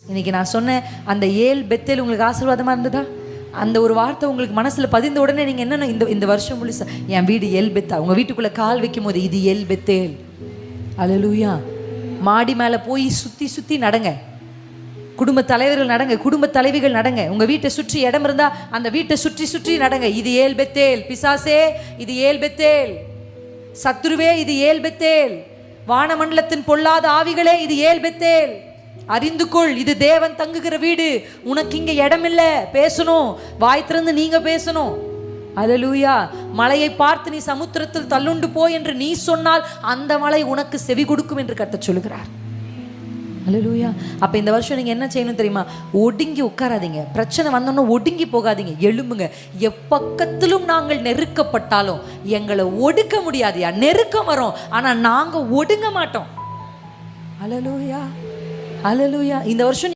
இன்னைக்கு நான் சொன்ன அந்த ஏல் பெத்தேல் உங்களுக்கு ஆசீர்வாதமாக இருந்ததா? அந்த ஒரு வார்த்தை உங்களுக்கு மனசில் பதிந்த உடனே நீங்கள் என்னென்ன இந்த வருஷம் முழுசா என் வீடு ஏல் பெத்தா, உங்கள் வீட்டுக்குள்ளே கால் வைக்கும் போது இது ஏல் பெத்தேல். அல்லேலூயா. மாடி மேலே போய் சுற்றி சுற்றி நடங்க, குடும்ப தலைவர்கள் நடங்க, குடும்ப தலைவிகள் நடங்க. உங்கள் வீட்டை சுற்றி இடம் இருந்தால் அந்த வீட்டை சுற்றி சுற்றி நடங்க. இது ஏல் பெத்தேல். பிசாசே இது ஏல் பெத்தேல். சத்துருவே இது ஏல் பெத்தேல். வானமண்டலத்தின் பொல்லாத ஆவிகளே இது ஏல் பெத்தேல். அறிந்து கொள், இது தேவன் தங்குகிற வீடு. உனக்கு இங்க இடம் இல்லை. பேசணும், வாய் திறந்து நீங்க பேசணும். அல்லேலூயா. மலையை பார்த்து நீ சமுத்திரத்தில் தள்ளுண்டு போ என்று நீ சொன்னால் அந்த மலை உனக்கு செவி கொடுக்கும் என்று கர்த்தர் சொல்லுகிறார். அல்லேலூயா. அப்ப இந்த வருஷம் நீங்க என்ன செய்யணும் தெரியுமா? ஒடுங்கி உட்காராதீங்க. பிரச்சனை வந்தோன்னா ஒடுங்கி போகாதீங்க, எழும்புங்க. எப்பக்கத்திலும் நாங்கள் நெருக்கப்பட்டாலும் எங்களை ஒடுக்க முடியாதுயா. நெருக்கம் வரும், ஆனா நாங்க ஒடுங்க மாட்டோம். அல்லேலூயா. அல்லேலூயா. இந்த வருஷம்